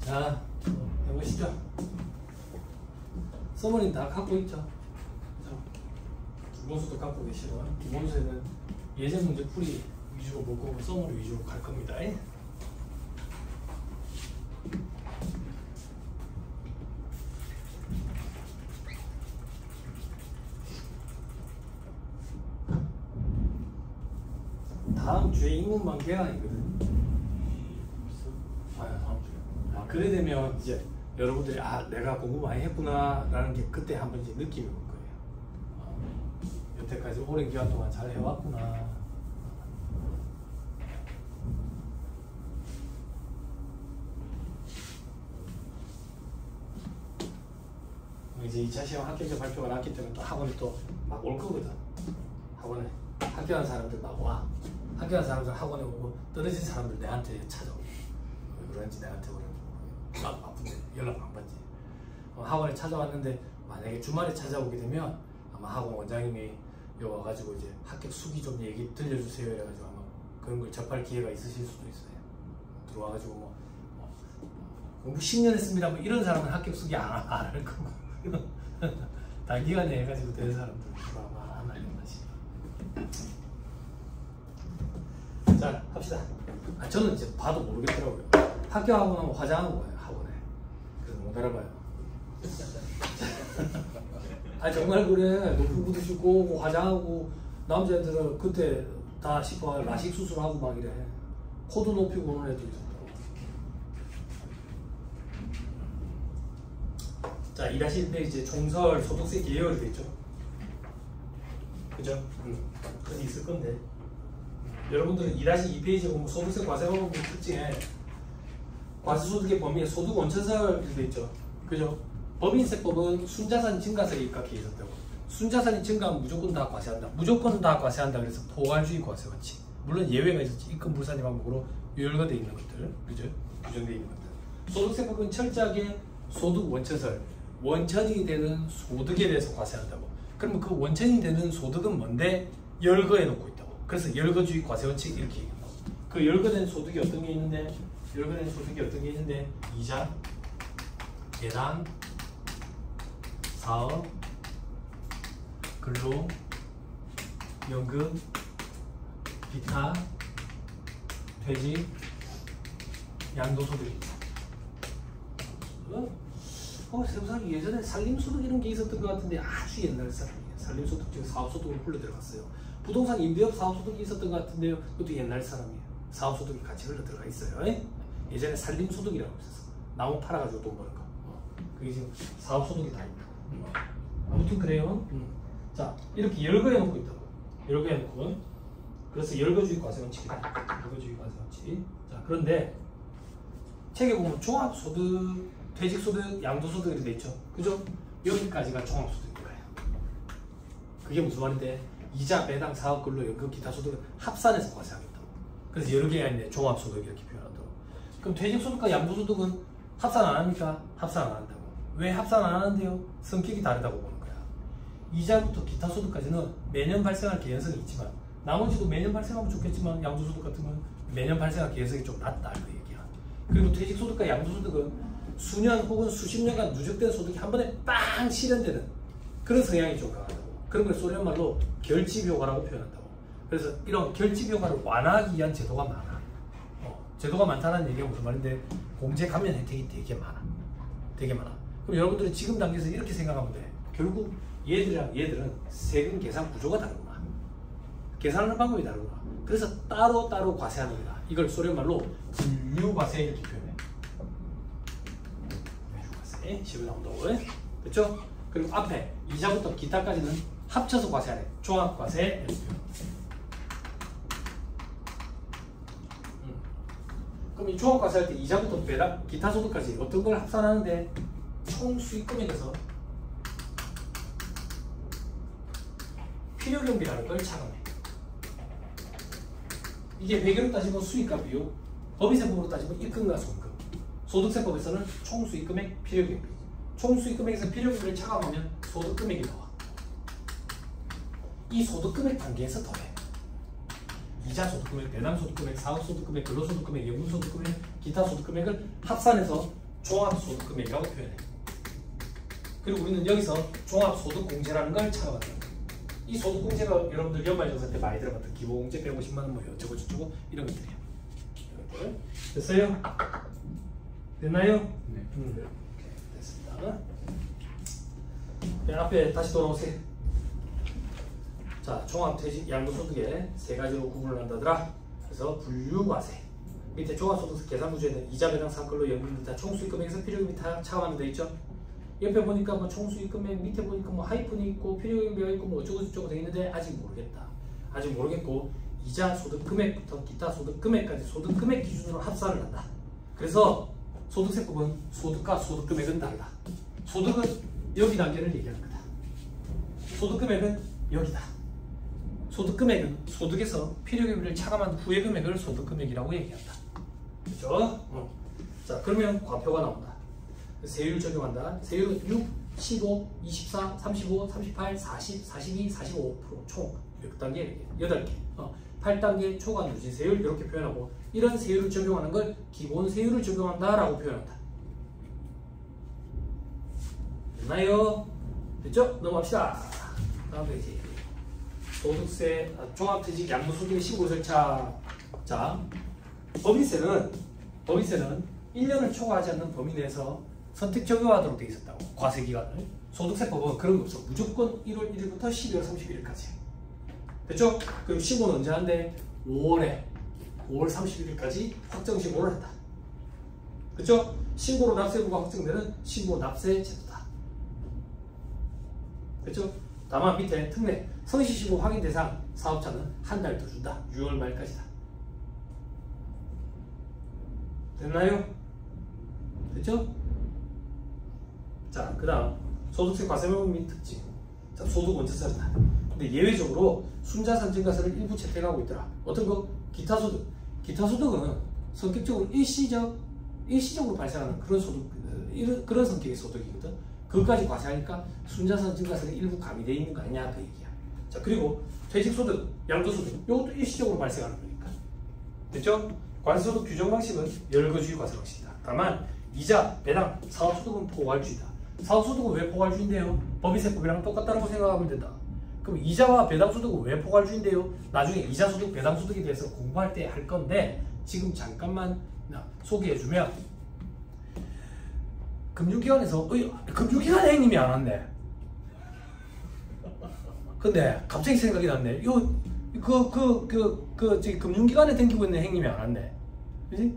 자, 해보시죠. 서머린 다 갖고 있죠. 기본수도 갖고 계시고, 기본수에는 예제 문제 풀이 위주로 볼 거고 서머리 위주로 갈 겁니다. 다음 주에 인문반 개강이거든. 다음 주에. 그래 되면 이제 여러분들이 내가 공부 많이 했구나 라는 게 그때 한 번 이제 느낌이 올 거예요. 여태까지 오랜 기간 동안 잘 해왔구나. 이제 2차 시험 합격자 발표가 났기 때문에 또 학원에 또 막 올 거거든. 학원에 합격한 사람들 막 와. 합격한 사람들 학원에 오고 떨어진 사람들 내한테 찾아오고. 왜 그런지 내한테 오는지 막 바쁜데 연락 안 받지. 학원에 찾아왔는데 만약에 주말에 찾아오게 되면 아마 학원 원장님이 여기 와가지고 이제 합격 수기 좀 얘기 들려주세요 이래가지고 아마 그런 걸 접할 기회가 있으실 수도 있어요. 들어와가지고 공부 10년 했습니다 뭐 이런 사람은 합격 수기 안 할 거고 단기간에 해가지고 된 사람들 아마 안 하려나 싶어요. 자, 합시다. 저는 이제 봐도 모르겠더라고요. 합격하고 나면 화장하는 거예요, 학원에. 그래서 못 알아봐요. 정말 그래. 높은 구두 신고 오고 화장하고 남자애들은 그때 다 싶어 라식 수술하고 막 이래. 코도 높이고 오는 애도 있었다고. 자, 2-1페이지에 총설, 소득세 계열이 되죠. 그죠? 그게 있을 건데. 여러분들은 2-2페이지에 보면 소득세 과세법의 특징에 과세소득의 범위에 소득 원천설이 되어 있죠. 그죠? 법인세법은 순자산 증가세에 입각해 있었다고. 순자산이 증가하면 무조건 다 과세한다. 무조건 다 과세한다. 그래서 포괄주의 과세 원칙. 물론 예외가 있었지. 입금 불산입 항목으로 유열화되어 있는 것들. 그죠? 규정되어 있는 것들. 소득세법은 철저하게 소득 원천설. 원천이 되는 소득에 대해서 과세한다고. 그러면 그 원천이 되는 소득은 뭔데? 열거해 놓고 있다고. 그래서 열거주의 과세원칙 이렇게 얘기한다고. 그 열거된 소득이 어떤 게 있는데? 열거된 소득이 어떤 게 있는데? 이자, 배당, 사업, 근로, 연금, 기타, 퇴직, 양도소득입니다. 세상에 예전에 살림소득 이런 게 있었던 것 같은데 아주 옛날 사람이에요. 살림소득 중에 사업소득으로 흘러 들어갔어요. 부동산 임대업 사업소득이 있었던 것 같은데요. 그것도 옛날 사람이에요. 사업소득이 같이 흘러 들어가 있어요. 예전에 살림소득이라고 있었어. 나무 팔아가지고 돈 버는 거. 그게 지금 사업소득이 다 있다. 아무튼 그래요. 자, 이렇게 열거해 놓고 있다고. 열거해 놓고. 그래서 열거주의 과세원칙이다. 열거주의 과세원칙. 자, 그런데 책에 보면 종합소득, 퇴직소득, 양도소득 이렇게 돼 있죠. 그죠? 여기까지가 종합소득인 거예요. 그게 무슨 말인데? 이자, 배당, 사업, 근로, 연금, 기타 소득은 합산해서 과세하겠다고. 그래서 여러 개가 있는데 종합소득 이렇게 표현한다고. 그럼 퇴직소득과 양도소득은 합산 안 합니까? 합산 안 한다고. 왜 합산 안 하는데요? 성격이 다르다고 보는 거야. 이자부터 기타 소득까지는 매년 발생할 개연성이 있지만 나머지도 매년 발생하면 좋겠지만 양도소득 같은 건 매년 발생할 개연성이 좀 낮다 그 얘기야. 그리고 퇴직소득과 양도소득은 수년 혹은 수십 년간 누적된 소득이 한 번에 빵 실현되는 그런 성향이 좀 강하다고. 그런 걸 소련 말로 결집효과라고 표현한다고. 그래서 이런 결집효과를 완화하기 위한 제도가 많아. 제도가 많다는 얘기가 무슨 말인데 공제 감면 혜택이 되게 많아. 되게 많아. 그럼 여러분들이 지금 단계에서 이렇게 생각하면 돼. 결국 얘들이랑 얘들은 세금 계산 구조가 다르구나. 계산하는 방법이 다르구나. 그래서 따로따로 과세하는 거다. 이걸 소련 말로 분류과세 이렇게 표현해. 분류과세. 시험에 나온다고. 그렇죠? 그리고 앞에 이자부터 기타까지는 합쳐서 과세하네. 종합과세 이렇게 표현. 그럼 이 종합과세할 때 이자부터 배당, 기타 소득까지 어떤 걸 합산하는데 총 수익금액에서 필요경비라는 걸 차감해. 이게 배경으로 따지면 수익값이요. 법인세법으로 따지면 입금과 손금. 소득세법에서는 총 수익금액, 필요경비. 총 수익금액에서 필요경비를 차감하면 소득금액이 나와. 이 소득금액 단계에서 더해. 이자 소득금액, 배당 소득금액, 사업 소득금액, 근로 소득금액, 연금 소득금액, 기타 소득금액을 합산해서 종합소득금액이라고 표현해. 그리고 우리는 여기서 종합소득공제라는 걸 찾아봤다. 이 소득공제가 여러분들 연말정산 때 많이 들어봤던 기본공제 150만 원 뭐 어쩌고 저쩌고 이런 것들이에요. 됐어요? 됐나요? 네. 됐습니다. 네, 앞에 다시 돌아오세요. 자, 종합퇴직 양도소득에 세 가지로 구분을 한다더라. 그래서 분류과세. 밑에 종합소득세 계산구조에는 이자 배당 사건로 연금입니다. 총수익금액에서 필요금이 다 차감하면 돼 있죠. 옆에 보니까 뭐 총수익금액, 밑에 보니까 뭐 하이픈이 있고 필요금비가 있고 뭐 어쩌고 저쩌고 돼 있는데 아직 모르겠다. 아직 모르겠고 이자 소득금액부터 기타 소득금액까지 소득금액 기준으로 합산을 한다. 그래서 소득세법은 소득과 소득금액은 다르다. 소득은 여기 단계를 얘기하는 거다. 소득금액은 여기다. 소득금액은 소득에서 필요금비를 차감한 후의 금액을 소득금액이라고 얘기한다. 그렇죠? 자, 그러면 과표가 나온다. 세율 적용한다. 세율은 6, 15, 24, 35, 38, 40, 42, 45% 총 몇 단계? 8개. 8단계 초과 누진 세율 이렇게 표현하고 이런 세율을 적용하는 걸 기본 세율을 적용한다 라고 표현한다. 됐나요? 됐죠? 넘어갑시다. 다음 페이지. 소득세, 종합퇴직 양도소득의 신고절차. 자, 법인세는 1년을 초과하지 않는 범위 내에서 선택 적용하도록 되어 있었다고. 과세기간을. 소득세법은 그런 거 없어. 무조건 1월 1일부터 12월 31일까지. 됐죠? 그리고 신고는 언제 한대? 5월 31일까지 확정 신고를 한다. 그렇죠? 신고로 납세부가 확정되는 신고 납세 제도다. 그렇죠? 다만 밑에 특례 성실신고 확인 대상 사업자는 한 달 더 준다. 6월 말까지다. 됐나요? 됐죠? 자, 그 다음 소득세 과세명분 및 특징. 자, 소득 원천 차리다. 근데 예외적으로 순자산 증가세를 일부 채택하고 있더라. 어떤 거? 기타소득. 기타소득은 성격적으로 일시적으로 발생하는 그런 소득, 그런 성격의 소득이거든. 그것까지 과세하니까 순자산 증가세가 일부 가미되어 있는 거 아니냐 그 얘기야. 자, 그리고 퇴직소득, 양도소득 이것도 일시적으로 발생하는 거니까. 됐죠? 과세소득 규정 방식은 열거주의 과세 방식이다. 다만 이자, 배당, 사업소득은 포괄주의다. 사업소득은 왜 포괄주의인데요? 법인세법이랑 똑같다고 생각하면 된다. 그럼 이자와 배당소득은 왜 포괄주의인데요? 나중에 이자소득, 배당소득에 대해서 공부할 때 할 건데 지금 잠깐만 소개해주면 금융기관에서 금융기관 행님이 안 왔네. 근데 갑자기 생각이 났네. 저기 금융기관에 댕기고 있는 행님이 안 왔네. 그지?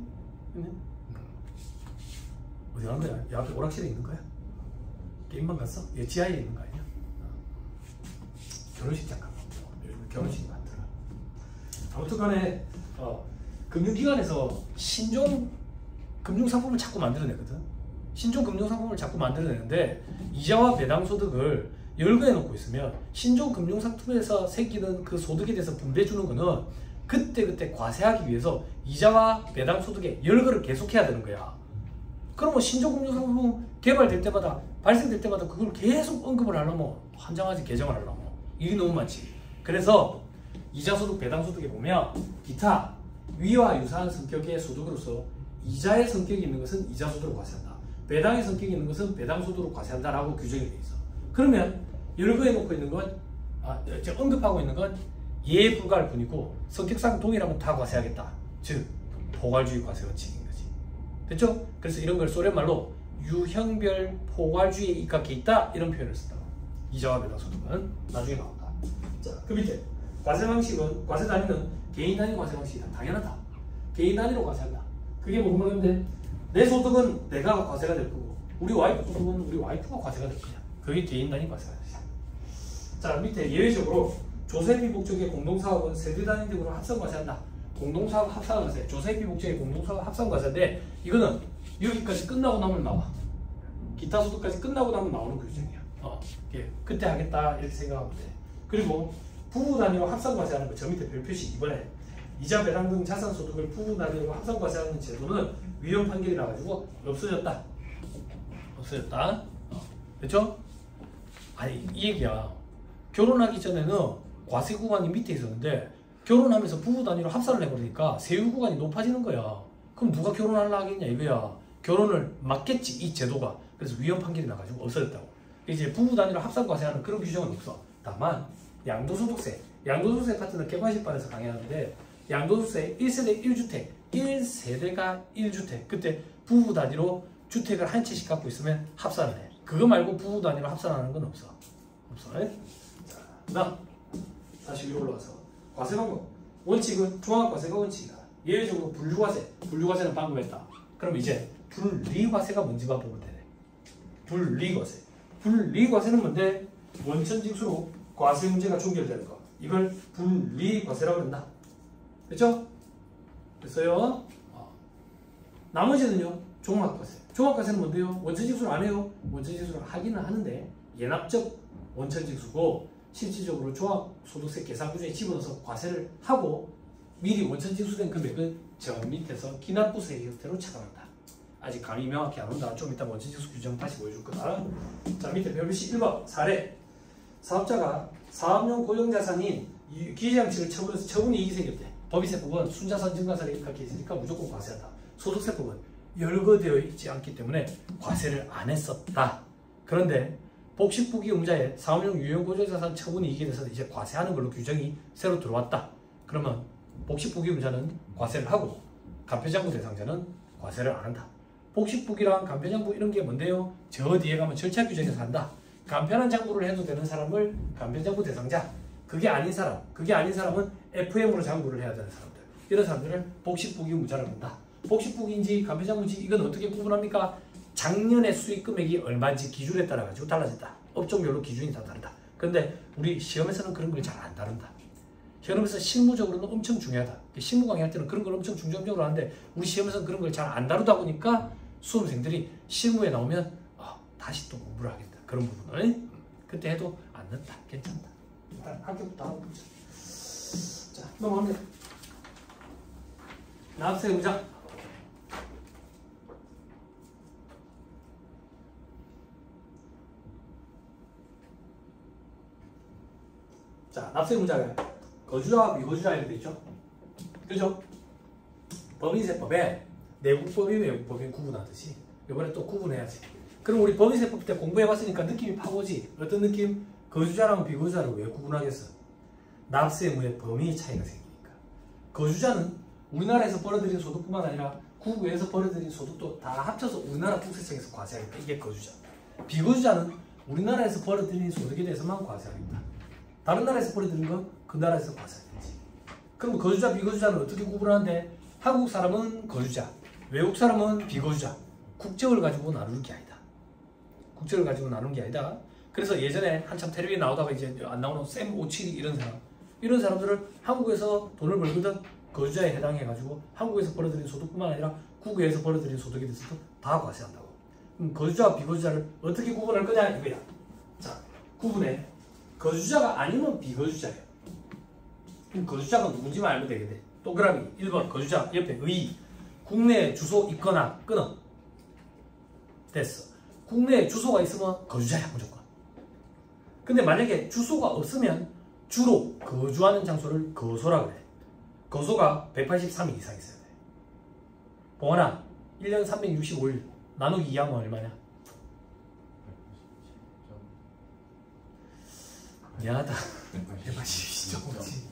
어디 간 거야? 이 앞에 오락실에 있는 거야? 게임방 갔어? 얘 지하에 있는 거 아니야? 결혼식장 가면 요즘 결혼식이 많더라. 아무튼 간에 금융기관에서 신종 금융상품을 자꾸 만들어내거든. 신종 금융상품을 자꾸 만들어내는데 이자와 배당소득을 열거해 놓고 있으면 신종 금융상품에서 생기는 그 소득에 대해서 분배해 주는 거는 그때 과세하기 위해서 이자와 배당소득에 열거를 계속해야 되는 거야. 그러면 신종 금융상품 개발될 때마다 발생될 때마다 그걸 계속 언급을 하려면 한장하지 개정을 하려면 일이 너무 많지. 그래서 이자소득, 배당소득에 보면 기타 위와 유사한 성격의 소득으로서 이자의 성격이 있는 것은 이자소득으로 과세한다. 배당의 성격이 있는 것은 배당소득으로 과세한다라고 규정이 되어 있어. 그러면 열거해 놓고 있는 건 언급하고 있는 건 예에 불과할 뿐이고 성격상 동일하면 다 과세하겠다. 즉 포괄주의 과세 원칙인 거지. 됐죠? 그래서 이런 걸 소련말로 유형별 포괄주의에 입각해 있다 이런 표현을 쓴다고. 이자와 배당소득은 나중에 나온다. 자, 그 밑에 과세 방식은 과세 단위는 개인 단위 과세 방식이다. 당연하다. 개인 단위로 과세한다. 그게 뭐냐면 내 소득은 내가 과세가 될 거고 우리 와이프 소득은 우리 와이프가 과세가 될 거야. 그게 개인 단위 과세가 되지. 자, 밑에 예외적으로 조세비목적의 공동사업은 세대 단위 등으로 합성 과세한다. 공동사업 합성 과세, 조세비목적의 공동사업 합성 과세인데 이거는 여기까지 끝나고 나면 나와. 기타 소득까지 끝나고 나면 나오는 규정이야. 그때 하겠다 이렇게 생각하면 돼. 그리고 부부 단위로 합성 과세하는 거 저 밑에 별표시 이번에 이자 배당 등 자산 소득을 부부 단위로 합성 과세하는 제도는 위헌 판결이 나가지고 없어졌다. 없어졌다. 됐죠? 아니 이 얘기야. 결혼하기 전에는 과세 구간이 밑에 있었는데 결혼하면서 부부 단위로 합산을 해버리니까 세율 구간이 높아지는 거야. 그럼 누가 결혼하려 하겠냐 이거야. 결혼을 막겠지 이 제도가. 그래서 위헌 판결이 나가지고 없어졌다고. 이제 부부 단위로 합산 과세하는 그런 규정은 없어. 다만 양도소득세 파트는 객관식반에서 강의하는데 양도소득세 1세대 1주택 1세대가 1주택 그때 부부 단위로 주택을 한 채씩 갖고 있으면 합산을 해. 그거 말고 부부 단위로 합산하는 건 없어. 자, 그다음 다시 위로 올라가서 과세 방법. 원칙은 종합과세가 원칙이다. 예외적으로 분류과세는 방금 했다. 그럼 이제 분리과세가 뭔지만 보면 되네. 분리과세는 뭔데? 원천징수로 과세 문제가 종결되는 거. 이걸 분리과세라고 그런다. 됐죠? 됐어요? 나머지는요, 종합과세. 종합과세는 뭔데요? 원천징수를 안 해요. 원천징수를 하기는 하는데 예납적 원천징수고 실질적으로 종합소득세 계산구조에 집어넣어서 과세를 하고 미리 원천징수된 금액을 저 밑에서 기납부세 형태로 차감한다. 아직 감이 명확히 안 온다. 좀 이따 원천징수 규정 다시 보여줄 거다. 자, 밑에 별표시 1번 사례. 사업자가 사업용 고정자산인 기재장치를 처분해서 처분이익이 생겼대. 법인세법은 순자산 증가세를 일각해 있으니까 무조건 과세한다. 소득세법은 열거되어 있지 않기 때문에 과세를 안 했었다. 그런데 복식부기용자의 사업용 유용 고정자산 처분이익에 대해서 이제 과세하는 걸로 규정이 새로 들어왔다. 그러면 복식부기용자는 과세를 하고 간편장부 대상자는 과세를 안 한다. 복식부기랑 간편장부 이런 게 뭔데요? 저 뒤에 가면 절차 규정에서 한다. 간편한 장부를 해도 되는 사람을 간편장부 대상자, 그게 아닌 사람은 FM으로 장부를 해야 되는 사람들, 이런 사람들을 복식부기용자라고 한다. 복식부기인지 간편장부인지 이건 어떻게 구분합니까? 작년의 수익 금액이 얼마인지 기준에 따라 가지고 달라진다. 업종별로 기준이 다 다르다. 그런데 우리 시험에서는 그런 걸 잘 안 다룬다. 시험에서 실무적으로는 엄청 중요하다. 실무 강의할 때는 그런 걸 엄청 중점적으로 하는데 우리 시험에서는 그런 걸 잘 안 다루다 보니까 수험생들이 실무에 나오면 다시 또 공부를 하겠다. 그런 부분을 그때 해도 안 늦다. 괜찮다. 일단 학교부터 한번 보자. 자, 넘어갑니다. 납세 의무자. 자, 납세 의무자가 거주자와 미거주자 이렇게 있죠. 그죠? 법인세법에 내국법인, 외국법인 구분하듯이 이번에 또 구분해야지. 그럼 우리 법인세법 때 공부해봤으니까 느낌이 팍 오지. 어떤 느낌? 거주자랑 비거주자를 왜 구분하겠어? 납세 의무의 범위 차이가 생기니까. 거주자는 우리나라에서 벌어들인 소득뿐만 아니라 국외에서 벌어들인 소득도 다 합쳐서 우리나라 국세청에서 과세하겠다. 이게 거주자. 비거주자는 우리나라에서 벌어들인 소득에 대해서만 과세하겠다. 다른 나라에서 벌어들인 건 그 나라에서 과세하겠지. 그럼 거주자, 비거주자는 어떻게 구분하는데? 한국 사람은 거주자, 외국 사람은 비거주자. 국적을 가지고 나누는 게 아니다. 국적을 가지고 나누는 게 아니다. 그래서 예전에 한참 텔레비에 나오다가 이제 안 나오는 샘 오칠이 이런 사람들을 한국에서 돈을 벌거든 거주자에 해당해가지고 한국에서 벌어들인 소득뿐만 아니라 국외에서 벌어들인 소득에 대해서도 다 과세한다고. 그럼 거주자와 비거주자를 어떻게 구분할 거냐 이거야. 자, 구분해. 거주자가 아니면 비거주자예요. 그럼 거주자가 누군지만 알면 되겠네. 동그라미 1번 거주자 옆에 의. 국내에 주소 있거나 끊어. 됐어. 국내에 주소가 있으면 거주자야 무조건. 근데 만약에 주소가 없으면 주로 거주하는 장소를 거소라 그래. 거소가 183일 이상 있어야 돼. 봉원아 1년 365일 나누기 2하면 얼마냐? 미안하다. 180이지.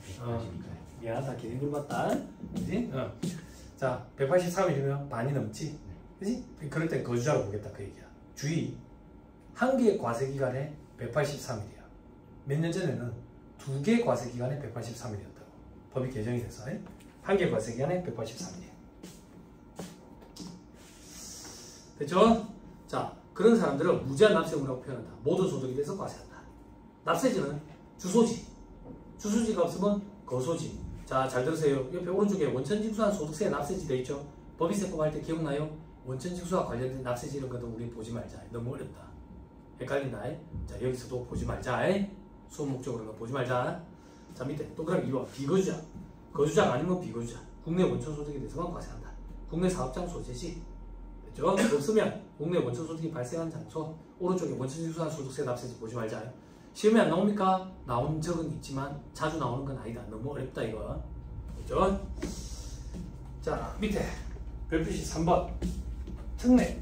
미안하다. 괜히 물어봤다. 그지? 자, 183일이면 반이 넘지? 그지? 그럴 땐 거주자로 보겠다. 그 얘기야. 주의. 한 개의 과세기간에 183일이야. 몇 년 전에는 두 개의 과세기간에 183일이었다고. 법이 개정이 돼서. 한 개의 과세기간에 183일이야. 됐죠? 자, 그런 사람들은 무제한 납세의무라고 표현한다. 모든 소득에 대해서 과세한다. 납세지는 주소지. 주소지가 없으면 거소지. 자, 잘 들으세요. 옆에 오른쪽에 원천징수한 소득세 납세지 돼 있죠? 법인세법 할 때 기억나요? 원천징수와 관련된 납세지 이런 것도 우리 보지 말자. 너무 어렵다. 헷갈린다. 자, 여기서도 보지 말자. 수업 목적으로는 보지 말자. 자, 밑에 동그라미 2번 비거주자. 거주자가 아니면 비거주자. 국내 원천소득에 대해서만 과세한다. 국내 사업장 소재지. 됐죠? 없으면 국내 원천소득이 발생한 장소. 오른쪽에 원천징수한 소득세 납세지 보지 말자. 시험에 안 나옵니까? 나온 적은 있지만 자주 나오는 건 아니다. 너무 어렵다 이거. 그죠? 자, 밑에 별표시 3번 특례.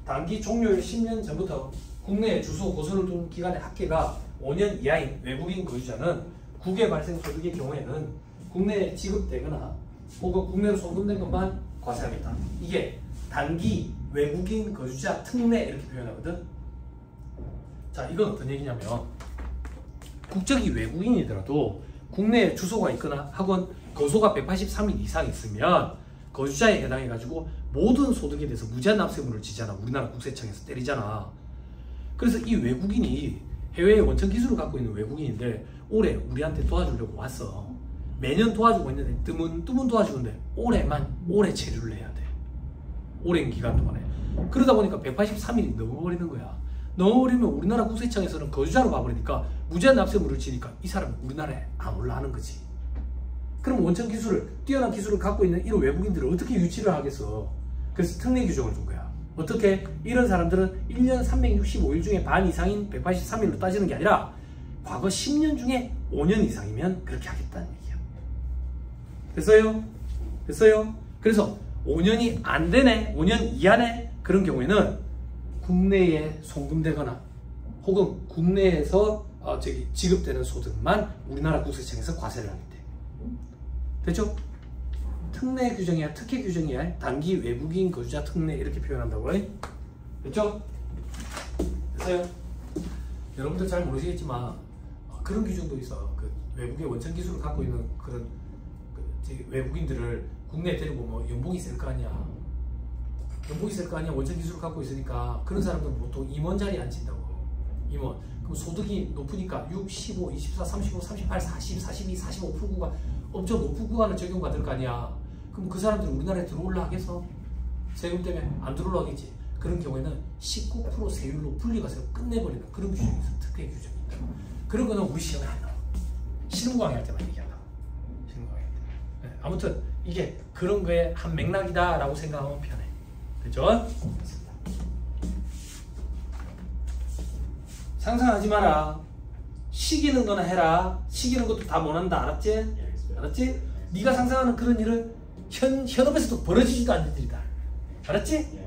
단기 종료일 10년 전부터 국내에 주소 거소를 둔 기간의 합계가 5년 이하인 외국인 거주자는 국외 발생 소득의 경우에는 국내에 지급되거나 혹은 국내로 송금된 것만 과세하겠다. 이게 단기 외국인 거주자 특례 이렇게 표현하거든. 자, 이건 어떤 얘기냐면 국적이 외국인이더라도 국내에 주소가 있거나 혹은 거소가 183일 이상 있으면 거주자에 해당해가지고 모든 소득에 대해서 무제한 납세물을 지잖아. 우리나라 국세청에서 때리잖아. 그래서 이 외국인이 해외에 원천 기술을 갖고 있는 외국인인데 올해 우리한테 도와주려고 왔어. 매년 도와주고 있는데 뜨문 도와주고 있는데 올해 체류를 해야 돼. 오랜 기간 동안에. 그러다 보니까 183일이 넘어버리는 거야. 넘어버리면 우리나라 국세청에서는 거주자로 봐버리니까 무제한 납세물을 지니까 이 사람은 우리나라에 안 올라가는 거지. 그럼 원천 기술을, 뛰어난 기술을 갖고 있는 이런 외국인들을 어떻게 유치를 하겠어? 그래서 특례 규정을 준 거야. 어떻게? 이런 사람들은 1년 365일 중에 반 이상인 183일로 따지는 게 아니라 과거 10년 중에 5년 이상이면 그렇게 하겠다는 얘기야. 됐어요? 됐어요? 그래서 5년이 안 되네, 5년 이하네, 그런 경우에는 국내에 송금되거나 혹은 국내에서 지급되는 소득만 우리나라 국세청에서 과세를 하겠대. 됐죠? 특례 규정이야, 특혜 규정이야. 단기 외국인 거주자 특례 이렇게 표현한다고. 됐죠? 됐어요? 여러분들 잘 모르시겠지만 그런 규정도 있어. 그 외국의 원천 기술을 갖고 있는 그런 외국인들을 국내에 데리고 뭐 연봉이 셀 거 아니야. 연봉이 셀 거 아니야. 원천 기술을 갖고 있으니까 그런 사람들은 보통 임원 자리에 앉힌다고. 임원. 그럼 소득이 높으니까 6, 15, 24, 35, 38, 40, 42, 45%가 엄청 높은 구간을 적용받을 거 아니야. 그럼 그 사람들이 우리나라에 들어올라 하겠어? 세금 때문에 안 들어올라 하겠지. 그런 경우에는 19% 세율로 분리과세로 끝내버리는 그런 규정이 있어. 특혜 규정이 있다. 그런 거는 우리 시험에 안 나와. 신흥광이 할 때만 얘기한다. 신흥광이 할 때. 네, 아무튼 이게 그런 거에 한 맥락이다라고 생각하면 편해. 됐죠? 상상하지 마라. 시키는 거나 해라. 시키는 것도 다 못한다. 알았지? 알았지? 네가 상상하는 그런 일을 현업에서도 벌어지지도 않는 일이다. 알았지?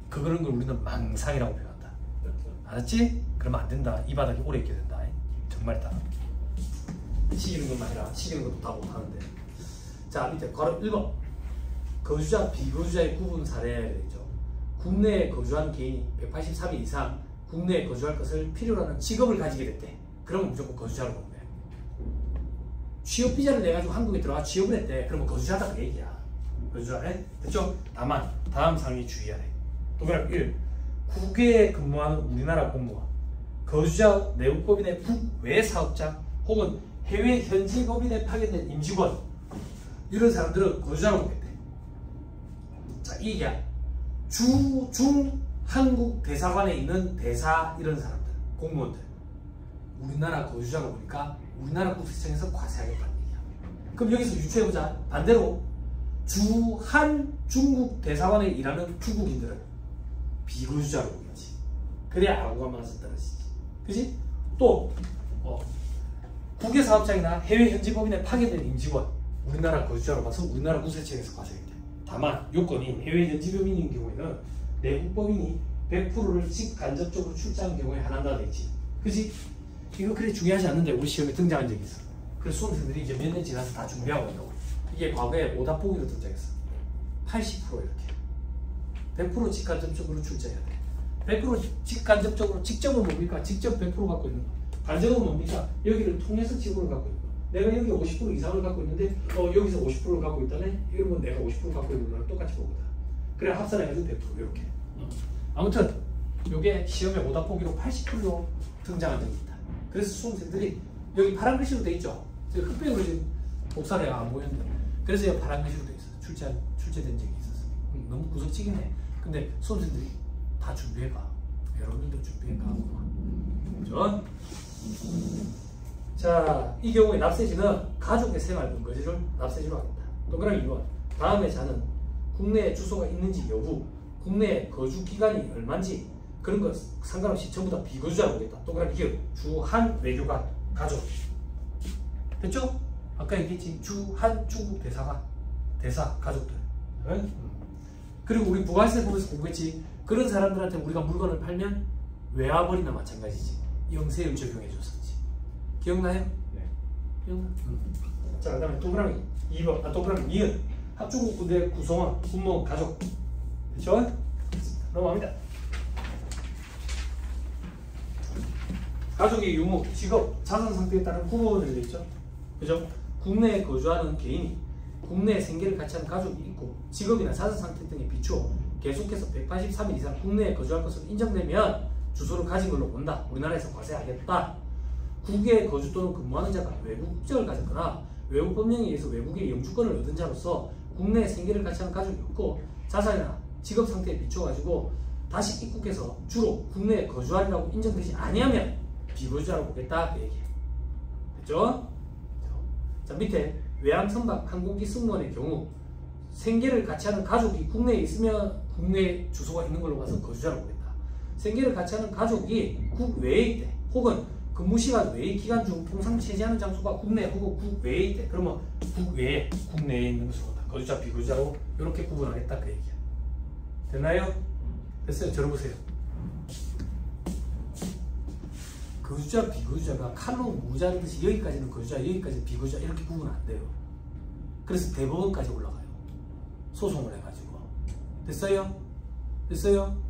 그런 걸 우리는 망상이라고 표현한다. 알았지? 그러면 안 된다. 이 바닥에 오래 있게 된다. 정말이다. 시키는 것만 해라. 시키는 것도 다 못하는데. 자, 밑에 괄호 1번. 거주자, 비거주자의 구분 사례가 있죠. 국내에 거주한 개인이 183일 이상 국내에 거주할 것을 필요로 하는 직업을 가지게 됐대. 그러면 무조건 거주자로 보면 돼. 취업 비자를 내가지고 한국에 들어가 취업을 했대. 그러면 거주자다 그 얘기야. 거주자네? 됐죠? 다만 다음 사항에 주의하래. 동그라미 1. 국외에 근무하는 우리나라 공무원, 거주자 내국법인의 국외 사업자 혹은 해외 현지 법인에 파견된 임직원, 이런 사람들은 거주자로 보겠대. 자, 이 얘기야. 중 한국 대사관에 있는 대사 이런 사람들, 공무원들, 우리나라 거주자로 보니까 우리나라 국세청에서 과세하겠다는 얘기야. 그럼 여기서 유추해보자. 반대로 주한 중국 대사관에 일하는 중국인들은 비거주자로 보겠지. 그래야 아고가 많아서 떨어지지. 그지? 또 국외 사업장이나 해외 현지 법인에 파견된 임직원, 우리나라 거주자로 봐서 우리나라 국세청에서 과세하겠다. 다만 요건이 해외 현지 법인인 경우에는 내국 법인이 100%를 직간접적으로 출장한 경우에 한한다 되겠지. 그지? 이거 그리 중요하지 않는데 우리 시험에 등장한 적이 있어. 그래서 수험생들이 이제 몇 년 지나서 다 준비하고 있다고. 이게 과거에 오답 보기로 등장했어. 80% 이렇게. 100% 직간접적으로 출제해야 돼. 100% 직간접적으로, 직접은 뭡니까? 직접 100% 갖고 있는 거. 간접은 뭡니까? 여기를 통해서 지분을 갖고 있는 거. 내가 여기 50% 이상을 갖고 있는데 여기서 50%를 갖고 있다네? 이러면 내가 50% 갖고 있는 거랑 똑같이 보거든. 그래 합산해가지고 100% 이렇게. 아무튼 이게 시험에 오답 보기로 80%로 등장한 적이 있다. 그래서 수험생들이 여기 파란 글씨로 돼 있죠. 흑백으로 지금 복사를 안 보였는데 그래서 여기 파란 글씨로 돼 있어. 출제된 적이 있었어. 너무 구석지기네. 근데 수험생들이 다 준비해가. 여러분들도 준비해가. 그렇죠? 자, 이 경우에 납세지는 가족의 생활 근거지를 납세지로 하겠다. 동그라미 2번. 다음의 자는 국내에 주소가 있는지 여부, 국내에 거주 기간이 얼마인지 그런 거 상관없이 전부 다 비거주자로 보겠다. 동그라미 기억. 주한 외교관 가족. 됐죠? 아까 얘기했지. 주한 중국 대사관 대사 가족들. 그리고 우리 부가세 보면서 공부했지. 그런 사람들한테 우리가 물건을 팔면 외화벌이나 마찬가지지. 영세율 적용해 줬었지. 기억나요? 네. 기억나? 자, 그 다음에 동그라미 2번, 동그라미 니은. 합중국 군대 구성원, 군무, 가족. 그렇죠? 넘어갑니다. 가족의 유무, 직업, 자산 상태에 따른 구분을 되어 있죠. 그죠? 국내에 거주하는 개인이 국내에 생계를 같이 하는 가족이 있고 직업이나 자산 상태 등에 비추어 계속해서 183일 이상 국내에 거주할 것으로 인정되면 주소를 가진 걸로 본다. 우리나라에서 과세하겠다. 국외에 거주 또는 근무하는 자가 외국 국적을 가졌거나 외국 법령에 의해서 외국의 영주권을 얻은 자로서 국내에 생계를 같이 하는 가족이 없고 자산이나 직업 상태에 비추어가지고 다시 입국해서 주로 국내에 거주하리라고 인정되지 아니하면 비거주자로 보겠다. 그 얘기예요. 됐죠? 자, 밑에 외항 선박 항공기 승무원의 경우 생계를 같이 하는 가족이 국내에 있으면 국내 주소가 있는 걸로 봐서 거주자로 보겠다. 생계를 같이 하는 가족이 국외에 있대. 혹은 근무시간 외의 기간 중 통상 체제하는 장소가 국내 혹은 국외에 있대. 그러면 국외에, 국내에 있는 것으로 본다. 거주자, 비거주자로 이렇게 구분하겠다. 그 얘기야. 됐나요? 됐어요? 들어보세요. 거주자, 비거주자가 칼로 무자르듯이 여기까지는 거주자, 여기까지는 비거주자 이렇게 구분은 안 돼요. 그래서 대법원까지 올라가요. 소송을 해가지고. 됐어요? 됐어요?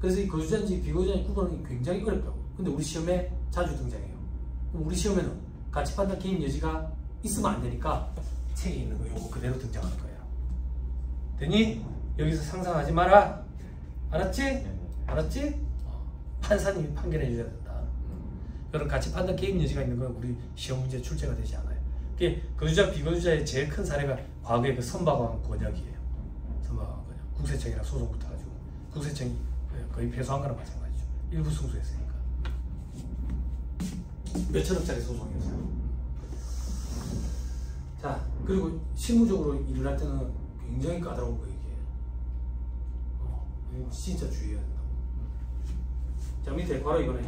그래서 이 거주자인지 비거주자인지 구분하기 굉장히 어렵다고. 근데 우리 시험에 자주 등장해요. 그럼 우리 시험에는 가치 판단 개입 여지가 있으면 안 되니까 책에 있는 거 요거 그대로 등장하는 거예요. 되니? 여기서 상상하지 마라. 알았지? 알았지? 판사님이 판결해 줘야 된다. 그런 가치 판단 개입 여지가 있는 건 우리 시험 문제 출제가 되지 않아요. 거주자 비거주자의 제일 큰 사례가 과거에 그 선박왕 권역이에요. 선박왕 권역. 국세청이랑 소송 붙어가지고 국세청이 거의 패소한 거랑 마찬가지죠. 일부 승소했으니까. 몇천억짜리 소송이었어요. 자, 그리고 실무적으로 일을 할 때는 굉장히 까다로운 거 이게. 진짜 주의해야 된다고. 자, 밑에 바로 이거네.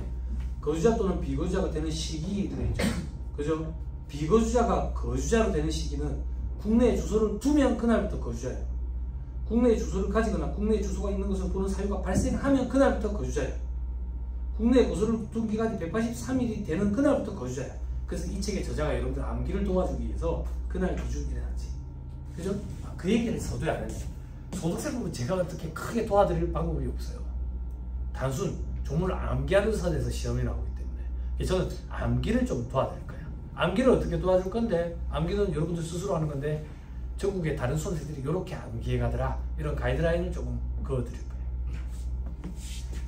거주자 또는 비거주자가 되는 시기 들어있죠. 그죠? 비거주자가 거주자로 되는 시기는 국내에 주소를 두면 그날부터 거주자예요. 국내에 주소를 가지거나 국내에 주소가 있는 것을 보는 사유가 발생하면 그날부터 거주자예요. 국내에 거주를 둔 기간이 183일이 되는 그날부터 거주자예요. 그래서 이 책의 저자가 여러분들 암기를 도와주기 위해서 그날 기준을 해놨지. 그죠? 그 얘기를 서두에 안 했네. 소득세 부분 제가 어떻게 크게 도와드릴 방법이 없어요. 단순 종문을 암기하는 서대에서 시험이 나오기 때문에 저는 암기를 좀 도와드릴 거예요. 암기를 어떻게 도와줄 건데, 암기는 여러분들 스스로 하는 건데 전국의 다른 수험생들이 이렇게 암기해 가더라, 이런 가이드라인을 조금 그어드릴 거예요.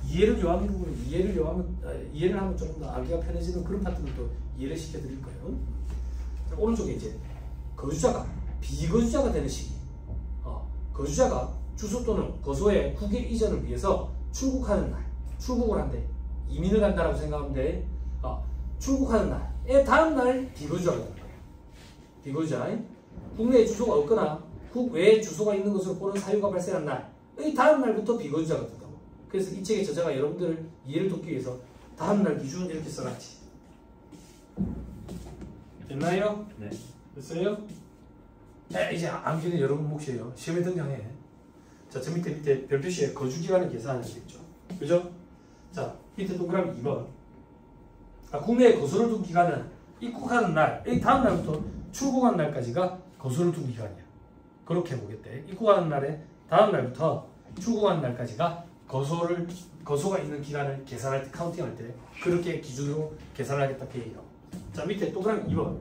이해를 요하는 부분은 이해를 하면 조금 더 암기가 편해지는 그런 파트는 또 이해를 시켜드릴 거예요. 자, 오른쪽에 이제 거주자가 비거주자가 되는 시기. 거주자가 주소 또는 거소의 국외 이전을 위해서 출국하는 날, 출국을 한대. 이민을 간다라고 생각하면 돼. 출국하는 날에 다음 날 비거주자가 된다. 비거주자. 국내에 주소가 없거나 국외에 주소가 있는 것으로 보는 사유가 발생한 날의 다음 날부터 비거주자가 된다고. 그래서 이 책의 저자가 여러분들 이해를 돕기 위해서 다음 날 기준 이렇게 써놨지. 됐나요? 네. 됐어요? 네, 이제 암기는 여러분 몫이에요. 시험에 등장해. 자, 저 밑에 별표시에 거주기간을 계산하는 게 있죠. 그죠? 자, 밑에 동그라미 2번. 국내에 거소를 둔 기간은 입국하는 날, 다음 날부터 출국하는 날까지가 거소를 둔 기간이야. 그렇게 보겠대. 입국하는 날에 다음 날부터 출국하는 날까지가 거소가 있는 기간을 계산할 때, 카운팅할 때 그렇게 기준으로 계산을 하겠다. 그 얘기라고. 자, 밑에 동그라미 2번.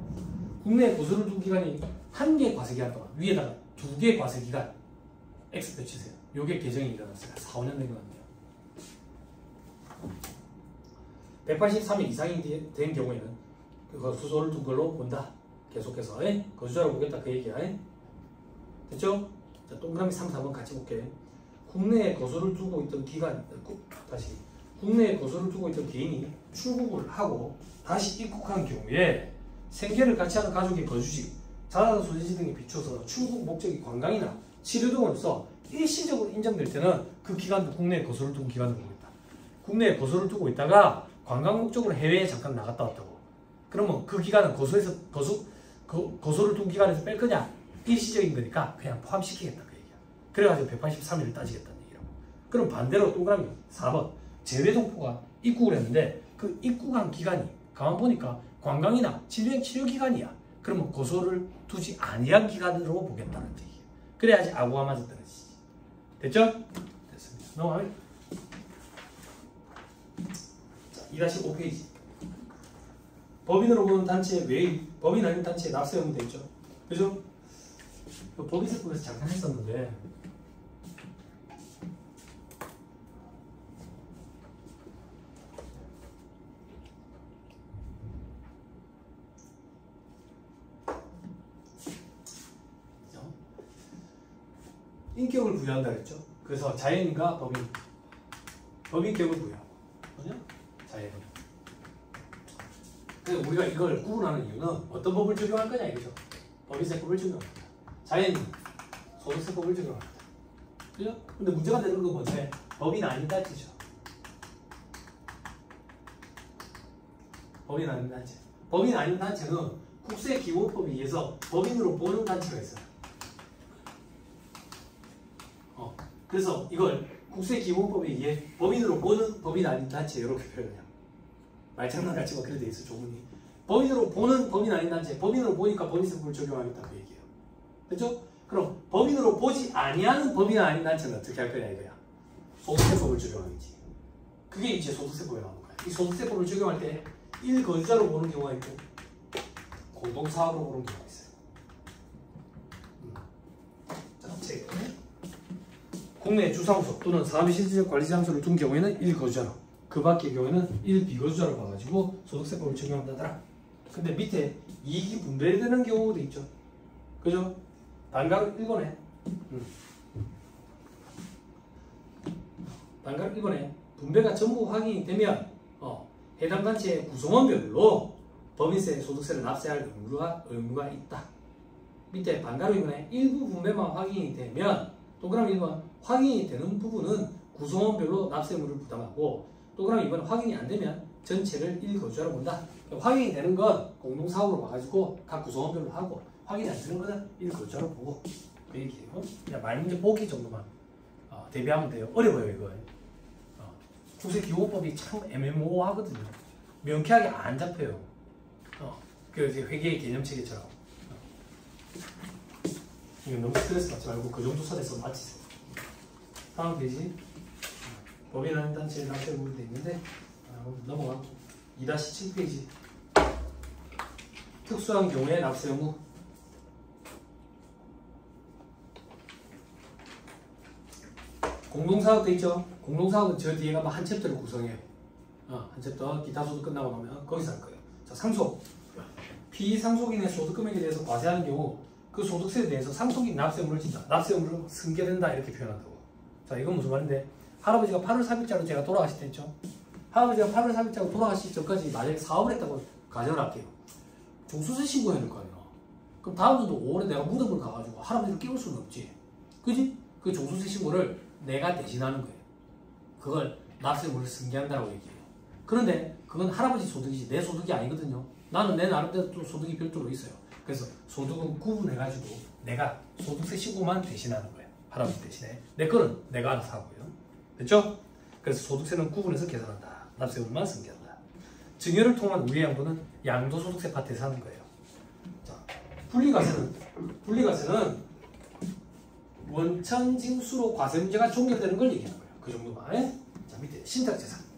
국내에 거소를 둔 기간이 1개 과세기간 동안, 위에다가 2개 과세기간 X표 치세요. 요게 개정이 일어났어요. 4, 5년 된 것 같네요. 183일 이상이 된 경우에는 그 수소를 둔 걸로 본다. 계속해서 거주자로 보겠다. 그 얘기야. 됐죠? 자, 동그라미 3, 4번 같이 볼게. 국내에 거소를 두고 있던 기간, 다시 국내에 거소를 두고 있던 개인이 출국을 하고 다시 입국한 경우에 생계를 같이 하는 가족의 거주지, 자산 소재지 등에 비춰서 출국 목적이 관광이나 치료 등으로서 일시적으로 인정될 때는 그 기간도 국내에 거소를 두고 기간을 보겠다. 국내에 거소를 두고 있다가 관광 목적으로 해외에 잠깐 나갔다 왔다고. 그러면 그 기간은 거소를 둔 기간에서 뺄 거냐? 일시적인 거니까 그냥 포함시키겠다. 그 얘기야. 그래가지고 183일을 따지겠다는 얘기라고. 그럼 반대로 동그라미 4번 제외동포가 입국을 했는데 그 입국한 기간이 가만 보니까 관광이나 치료 기간이야. 그러면 고소를 두지 아니한 기간으로 보겠다는 얘기예요. 그래야지 아구가 맞아 떨어지지. 됐죠? 됐습니다. 넘어가요. 자, 2-5페이지. 법인으로 보는 단체 외의, 법인 아닌 단체에 납세하면 되죠. 그죠? 그 법인세법에서 잠깐 했었는데 인격을 부여한다 그랬죠. 그래서 자연인과 법인격을 부여하고, 그죠? 자연인. 그래서 우리가 이걸 구분하는 이유는 어떤 법을 적용할 거냐 이거죠. 법인세법을 적용합니다. 자연인, 소득세법을 적용합니다. 그죠? 근데 문제가 되는 건 뭔데? 법인 아닌 단체죠. 법인 아닌 단체. 법인 아닌 단체는 국세기본법에 의해서 법인으로 보는 단체가 있어요. 그래서 이걸 국세기본법에 의해 법인으로 보는 법인 아닌 단체 이렇게 표현해요. 말장난 같지만 그래 돼 있어 조문이. 법인으로 보는 법인 아닌 단체, 법인으로 보니까 법인세법을 적용하겠다고 얘기해요. 그렇죠? 그럼 법인으로 보지 아니하는 법인 아닌 단체는 어떻게 할 거냐 이거야. 소득세법을 적용하겠지. 그게 이제 소득세법에 나오는 거야. 이 소득세법을 적용할 때 1거주자로 보는 경우가 있고 공동사업으로 보는 경우가 있어요. 자, 책. 국내 주사무소 또는 사업의 실질적 관리 장소를 둔 경우에는 1거주자로, 그 밖의 경우에는 1비거주자로 봐가지고 소득세법을 적용한다더라. 근데 밑에 이익이 분배되는 경우도 있죠. 그죠? 단가로 1번에 단가로 1번에 분배가 전부 확인이 되면 해당 단체의 구성원별로 법인세, 소득세를 납세할 의무가 있다. 밑에 반가로 2번에 일부 분배만 확인이 되면 동그라미 1번 확인이 되는 부분은 구성원별로 납세 의무를 부담하고, 동그라미 2번 확인이 안 되면 전체를 1거주자로 본다. 확인이 되는 건 공동사업으로 봐가지고 각 구성원별로 하고, 확인이 안 되는 거는 1거주자로 보고, 그 얘기예요. 그냥 말문제 보기 정도만 대비하면 돼요. 어려워요 이거. 국세기본법이 참 애매모호하거든요. 명쾌하게 안 잡혀요. 그 회계의 개념체계처럼. 이거 너무 스트레스 받지 말고 그 정도 선에서 마치세요. 다음 페이지. 법인 아닌 단체에 납세 의무가 되어 있는데 넘어가. 2-7페이지. 특수한 경우에 납세 의무. 공동사업 돼 있죠. 공동사업은 저 뒤에 가면 한 챕터를 구성해요. 한 챕터 기타 소득 끝나고 나면 거기서 할 거예요. 자, 상속. 피상속인의 소득 금액에 대해서 과세하는 경우 그 소득세에 대해서 상속인 납세 의무를 진다. 납세 의무를 승계된다 이렇게 표현한다고. 자, 이건 무슨 말인데? 할아버지가 8월 4일자로 제가 돌아가실 때 있죠. 할아버지가 8월 4일자로 돌아가시기 전까지 만약에 사업을 했다고 가정을 할게요. 종수세 신고해야 될 거 아니야. 그럼 다음 년도 5월에 내가 무덤을 가가지고 할아버지를 깨울 수는 없지. 그지? 그 종수세 신고를 내가 대신하는 거예요. 그걸 납세 의무를 승계한다고 얘기해요. 그런데 그건 할아버지 소득이지 내 소득이 아니거든요. 나는 내 나름대로 또 소득이 별도로 있어요. 그래서 소득은 구분해가지고 내가 소득세 신고만 대신하는 거예요. 할아버지 대신에. 내 거는 내가 알아서 하고요. 됐죠? 그래서 소득세는 구분해서 계산한다. 납세 의무만 승계한다. 증여를 통한 우회 양도는 양도소득세 파트에서 하는 거예요. 자, 분리과세는 원천징수로 과세 문제가 종결되는 걸 얘기하는 거예요. 그 정도만. 자, 밑에 신탁재산.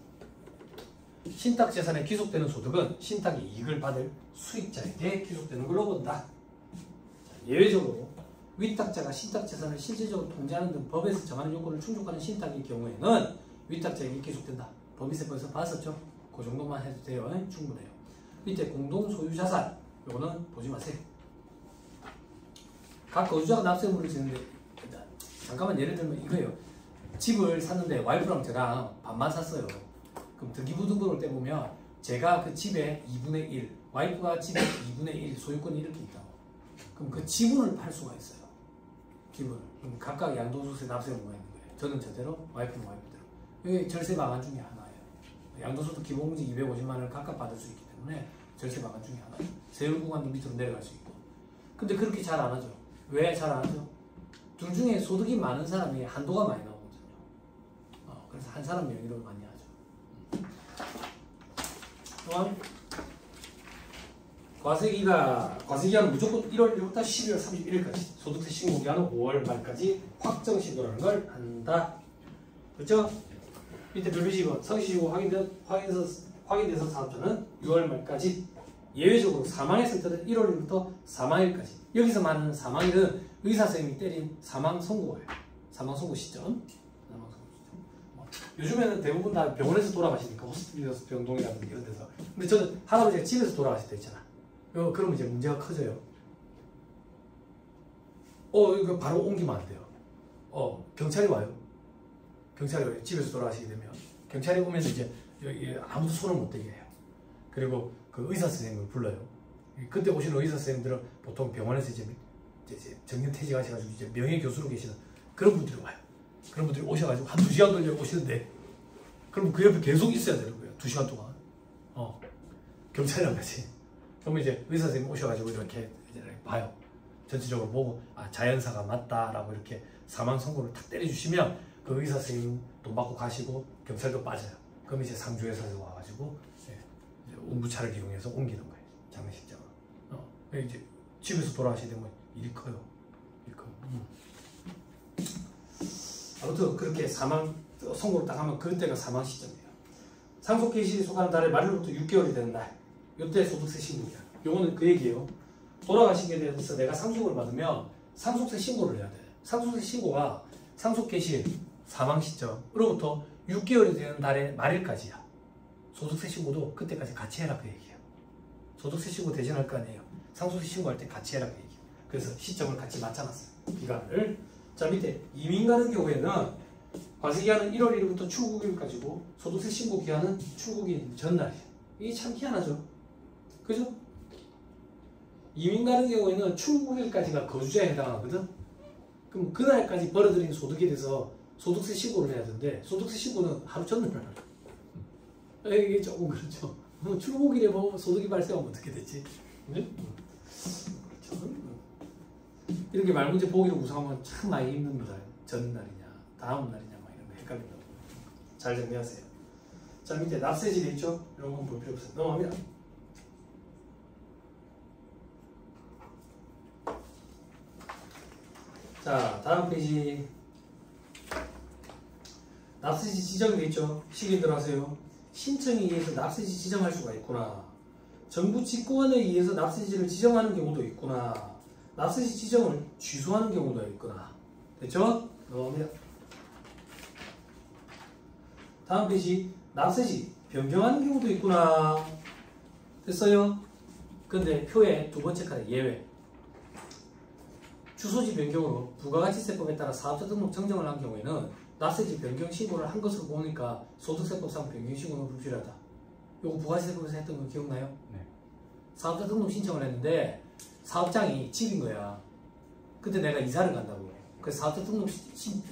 신탁재산에 귀속되는 소득은 신탁의 이익을 받을 수익자에게 귀속되는 걸로 본다. 자, 예외적으로 위탁자가 신탁재산을 실질적으로 통제하는 등 법에서 정하는 요건을 충족하는 신탁의 경우에는 위탁자에게 귀속된다. 법인세법에서 봤었죠? 그 정도만 해도 돼요. 충분해요. 밑에 공동소유자산. 요거는 보지 마세요. 각 거주자가 납세 의무를 지는데 잠깐만 예를 들면 이거예요. 집을 샀는데 와이프랑 저랑 반만 샀어요. 그럼 등기부등본을 떼보면 제가 그 집의 2분의 1, 와이프가 집의 2분의 1 소유권이 이렇게 있다고. 그럼 그 지분을 팔 수가 있어요. 지분을. 그럼 각각 양도소득세 납세 의무가 있는 거예요. 저는 저대로, 와이프는 와이프대로. 이게 절세 방안 중에 하나예요. 양도소득 기본공제 250만 원을 각각 받을 수 있기 때문에 절세 방안 중에 하나예요. 세율 구간도 밑으로 내려갈 수 있고. 근데 그렇게 잘 안 하죠. 왜 잘 안 하죠? 둘 중에 소득이 많은 사람이 한도가 많이 나오거든요. 그래서 한 사람 명의로 많이 하죠. 과세기간은 무조건 1월 1일부터 12월 31일까지, 소득세 신고기간은 5월 말까지 확정 신고라는 걸 한다. 그렇죠? 밑에 별표시 2번 성실시효 확인돼서 사업자는 6월 말까지, 예외적으로 사망했을 때는 1월 1일부터 사망일까지. 여기서 말하는 사망일은 의사 선생님이 때린 사망 선고예요. 사망 선고 시점. 요즘에는 대부분 다 병원에서 돌아가시니까 호스피스 병동이라든지 이런 데서. 근데 저는 할아버지가 집에서 돌아가실 때 있잖아. 그러면 이제 문제가 커져요. 이거 바로 옮기면 안 돼요. 경찰이 와요. 경찰이 와요. 집에서 돌아가시게 되면 경찰이 오면 이제 여기 아무도 손을 못 대게 해요. 그리고 그 의사 선생님을 불러요. 그때 오시는 의사 선생님들은 보통 병원에서 이제 정년퇴직하셔가지고 이제 명예교수로 계시는 그런 분들이 와요. 그런 분들이 오셔가지고 한 2시간 걸려 오시는데, 그럼 그 옆에 계속 있어야 되는 거예요. 2시간 동안. 경찰이란 거지. 그러면 이제 의사 선생님 오셔가지고 이렇게 봐요. 전체적으로 보고, 자연사가 맞다라고 이렇게 사망 선고를 탁 때려주시면 그 의사 선생님 돈 받고 가시고 경찰도 빠져요. 그럼 이제 상주회사에서 와가지고 이제 운구차를 이용해서 옮기는 거예요. 장례식장으로. 이제 집에서 돌아가시게 되면 일이 커요. 일이 커요. 아무튼 그렇게 사망 선고를 딱 하면 그때가 사망 시점이에요. 상속 개시에 속하는 달의 말일부터 6개월이 되는 날, 이때 소득세 신고기야. 요거는 그 얘기예요. 돌아가시게 돼서 내가 상속을 받으면 상속세 신고를 해야 돼. 상속세 신고가 상속 개시 사망 시점으로부터 6개월이 되는 달의 말일까지야. 소득세 신고도 그때까지 같이 해라 그 얘기예요. 소득세 신고 대신할 거 아니에요. 상속세 신고할 때 같이 해라 그 얘기예요. 그래서 시점을 같이 맞춰놨어요. 기간을. 자, 밑에 이민 가는 경우에는 과세기간은 1월 1일부터 출국일까지고 소득세 신고 기간은 출국일 전날이에요. 이게 참 희한하죠. 그죠? 이민 가는 경우에는 출국일까지가 거주자에 해당하거든. 그럼 그날까지 벌어들인 소득에 대해서 소득세 신고를 해야 되는데, 소득세 신고는 하루 전날 하라. 이게 조금 그렇죠. 출국일에 뭐 소득이 발생하면 어떻게 되지? 네? 그렇죠. 이렇게 말문제 보기로 구성하면 참 많이 힘듭니다. 전날이냐, 다음 날이냐, 막 이런 거 헷갈린다고. 잘 정리하세요. 자, 밑에 납세지 돼 있죠? 이런 건 볼 필요 없어요. 넘어갑니다. 자, 다음 페이지. 납세지 지정이 돼 있죠? 시기들 하세요. 신청에 의해서 납세지 지정할 수가 있구나. 정부 직권에 의해서 납세지를 지정하는 경우도 있구나. 납세지 지정을 취소하는 경우도 있구나. 됐죠? 넘어갑니다. 다음 페이지. 납세지 변경하는 경우도 있구나. 됐어요? 근데 표에 두 번째 칸에 예외. 주소지 변경으로 부가가치세법에 따라 사업자 등록 정정을 한 경우에는 납세지 변경 신고를 한 것으로 보니까 소득세법상 변경 신고는 불필요하다. 요거 부가가치세법에서 했던 거 기억나요? 네. 사업자 등록 신청을 했는데 사업장이 집인 거야. 근데 내가 이사를 간다고. 그래서 사업자 등록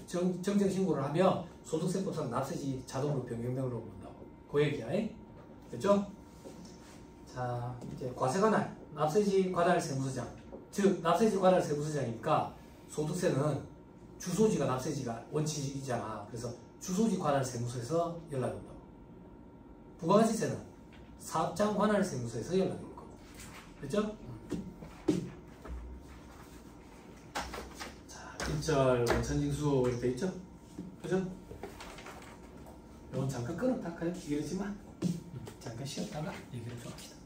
정정 신고를 하면 소득세법상 납세지 자동으로 변경되는 걸 본다고. 그 얘기야. 됐죠? 자, 이제 과세관할, 납세지 관할 세무서장. 즉, 납세지 관할 세무서장이니까 소득세는 주소지가 납세지가 원칙이잖아. 그래서 주소지 관할 세무서에서 연락이 온다고. 부가가치세는 사업장 관할 세무서에서 연락이 올 거고. 됐죠? 자, 1절 원천징수 이렇게 돼 있죠? 그죠? 이건 잠깐 끊었다 할까요? 길지만 잠깐 쉬었다가 얘기를 좀 합시다.